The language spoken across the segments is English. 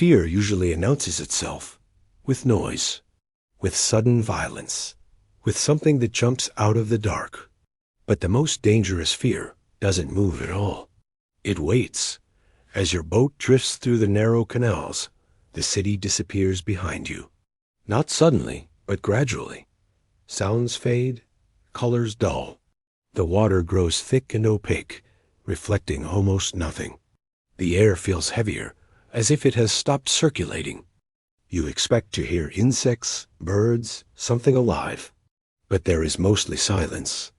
Fear usually announces itself with noise, with sudden violence, with something that jumps out of the dark. But the most dangerous fear doesn't move at all. It waits. As your boat drifts through the narrow canals, the city disappears behind you. Not suddenly, but gradually. Sounds fade, colors dull. The water grows thick and opaque, reflecting almost nothing. The air feels heavier, as if it has stopped circulating. You expect to hear insects, birds, something alive, but there is mostly silence.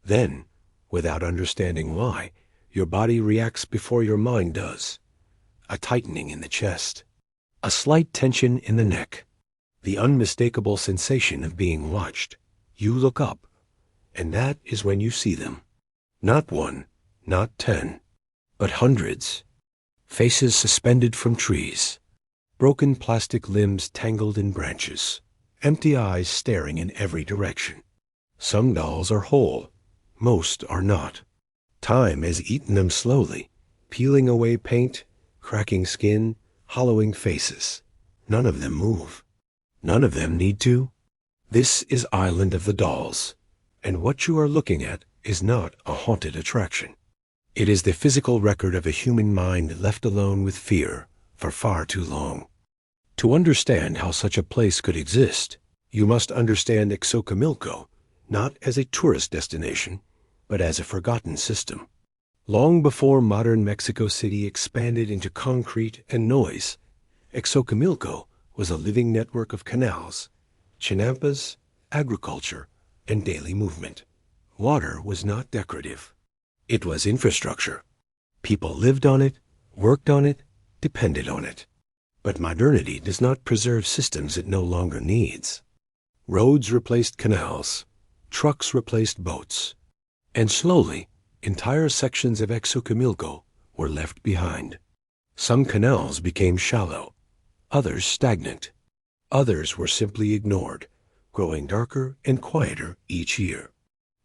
Then, without understanding why, your body reacts before your mind does. A tightening in the chest, a slight tension in the neck, the unmistakable sensation of being watched. You look up, and that is when you see them. Not one, not 10, but hundreds. Faces suspended from trees, broken plastic limbs tangled in branches, empty eyes staring in every direction. Some dolls are whole, most are not. Time has eaten them slowly, peeling away paint, cracking skin, hollowing faces. None of them move. None of them need to. This is Island of the Dolls, and what you are looking at is not a haunted attraction. It is the physical record of a human mind left alone with fear for far too long. To understand how such a place could exist, you must understand Xochimilco, not as a tourist destination, but as a forgotten system. Long before modern Mexico City expanded into concrete and noise, Xochimilco was a living network of canals, chinampas, agriculture, and daily movement. Water was not decorative. It was infrastructure. People lived on it, worked on it, depended on it. But modernity does not preserve systems it no longer needs. Roads replaced canals, trucks replaced boats, and slowly, entire sections of Xochimilco were left behind. Some canals became shallow, others stagnant. Others were simply ignored, growing darker and quieter each year.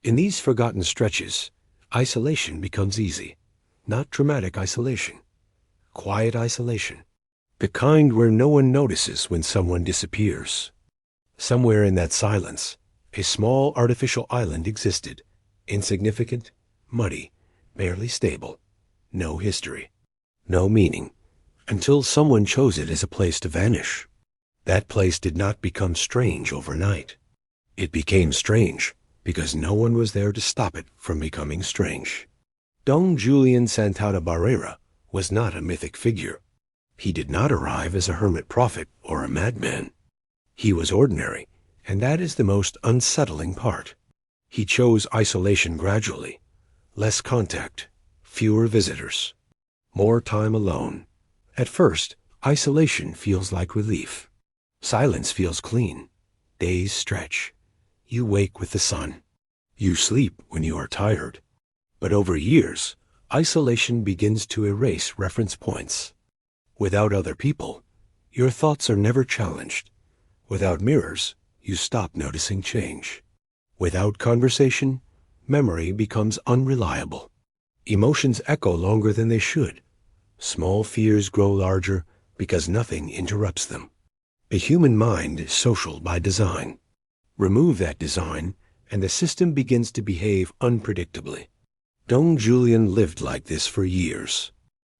In these forgotten stretches, isolation becomes easy. Not dramatic isolation. Quiet isolation. The kind where no one notices when someone disappears. Somewhere in that silence, a small artificial island existed. Insignificant, muddy, barely stable. No history. No meaning. Until someone chose it as a place to vanish. That place did not become strange overnight. It became strange because no one was there to stop it from becoming strange. Don Julián Santana was not a mythic figure. He did not arrive as a hermit prophet or a madman. He was ordinary, and that is the most unsettling part. He chose isolation gradually. Less contact, fewer visitors, more time alone. At first, isolation feels like relief. Silence feels clean. Days stretch. You wake with the sun. You sleep when you are tired. But over years, isolation begins to erase reference points. Without other people, your thoughts are never challenged. Without mirrors, you stop noticing change. Without conversation, memory becomes unreliable. Emotions echo longer than they should. Small fears grow larger because nothing interrupts them. A human mind is social by design. Remove that design, and the system begins to behave unpredictably. Don Julián lived like this for years.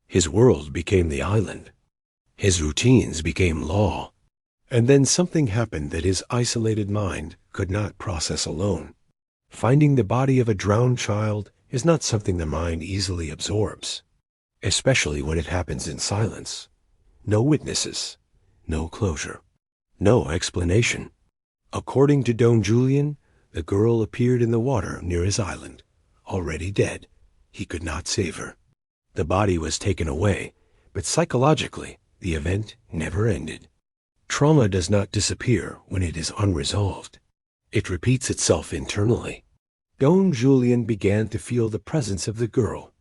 His world became the island. His routines became law. And then something happened that his isolated mind could not process alone. Finding the body of a drowned child is not something the mind easily absorbs, especially when it happens in silence. No witnesses, no closure, no explanation. According to Don Julián, the girl appeared in the water near his island, already dead. He could not save her. The body was taken away, but psychologically, the event never ended. Trauma does not disappear when it is unresolved. It repeats itself internally. Don Julián began to feel the presence of the girl,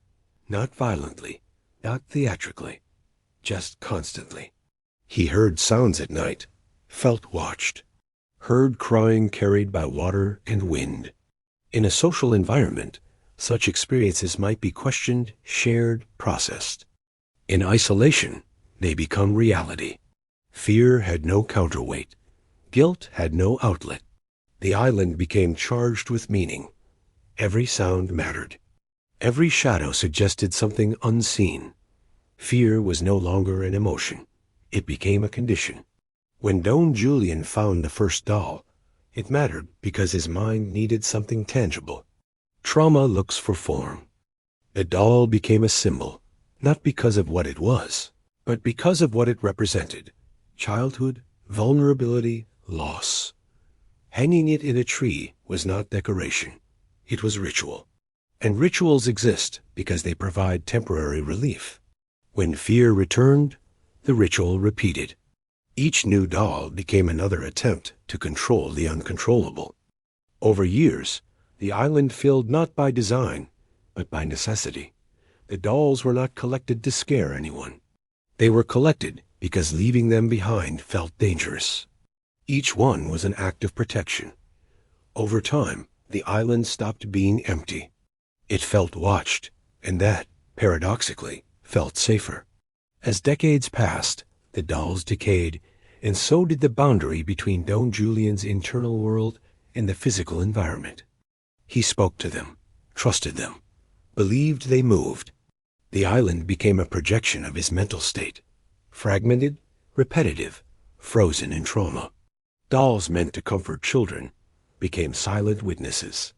not violently, not theatrically, just constantly. He heard sounds at night, felt watched, heard crying carried by water and wind. In a social environment, such experiences might be questioned, shared, processed. In isolation, they become reality. Fear had no counterweight. Guilt had no outlet. The island became charged with meaning. Every sound mattered. Every shadow suggested something unseen. Fear was no longer an emotion. It became a condition. When Don Julián found the first doll, it mattered because his mind needed something tangible. Trauma looks for form. The doll became a symbol, not because of what it was, but because of what it represented: childhood, vulnerability, loss. Hanging it in a tree was not decoration. It was ritual. And rituals exist because they provide temporary relief. When fear returned, the ritual repeated. Each new doll became another attempt to control the uncontrollable. Over years, the island filled not by design, but by necessity. The dolls were not collected to scare anyone. They were collected because leaving them behind felt dangerous. Each one was an act of protection. Over time, the island stopped being empty. It felt watched, and that, paradoxically, felt safer. As decades passed, the dolls decayed, and so did the boundary between Don Julián's internal world and the physical environment. He spoke to them, trusted them, believed they moved. The island became a projection of his mental state, fragmented, repetitive, frozen in trauma. Dolls meant to comfort children became silent witnesses.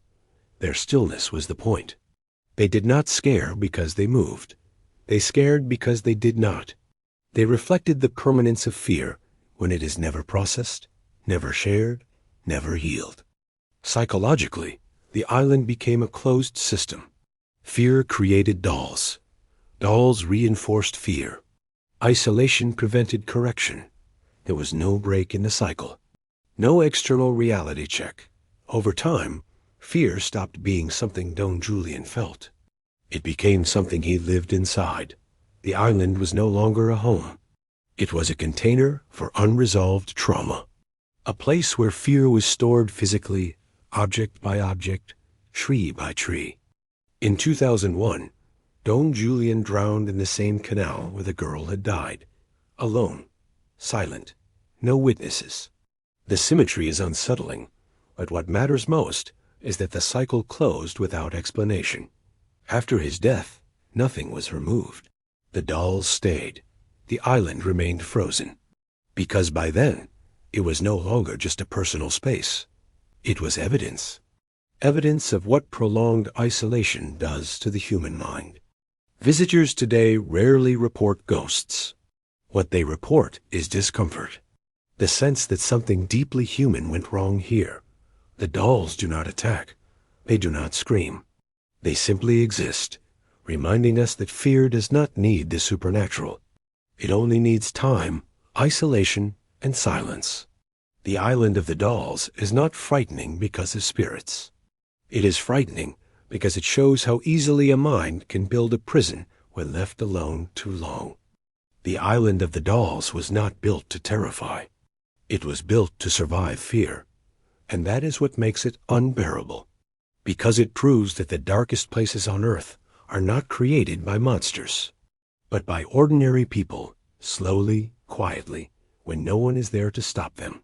Their stillness was the point. They did not scare because they moved. They scared because they did not. They reflected the permanence of fear when it is never processed, never shared, never healed. Psychologically, the island became a closed system. Fear created dolls. Dolls reinforced fear. Isolation prevented correction. There was no break in the cycle. No external reality check. Over time, fear stopped being something Don Julián felt. It became something he lived inside. The island was no longer a home. It was a container for unresolved trauma. A place where fear was stored physically, object by object, tree by tree. In 2001, Don Julián drowned in the same canal where the girl had died. Alone, silent, no witnesses. The symmetry is unsettling, but what matters most is that the cycle closed without explanation. After his death, nothing was removed. The dolls stayed. The island remained frozen. Because by then, it was no longer just a personal space. It was evidence. Evidence of what prolonged isolation does to the human mind. Visitors today rarely report ghosts. What they report is discomfort. The sense that something deeply human went wrong here. The dolls do not attack. They do not scream. They simply exist, reminding us that fear does not need the supernatural. It only needs time, isolation, and silence. The island of the dolls is not frightening because of spirits. It is frightening because it shows how easily a mind can build a prison when left alone too long. The island of the dolls was not built to terrify. It was built to survive fear. And that is what makes it unbearable. Because it proves that the darkest places on earth are not created by monsters, but by ordinary people, slowly, quietly, when no one is there to stop them.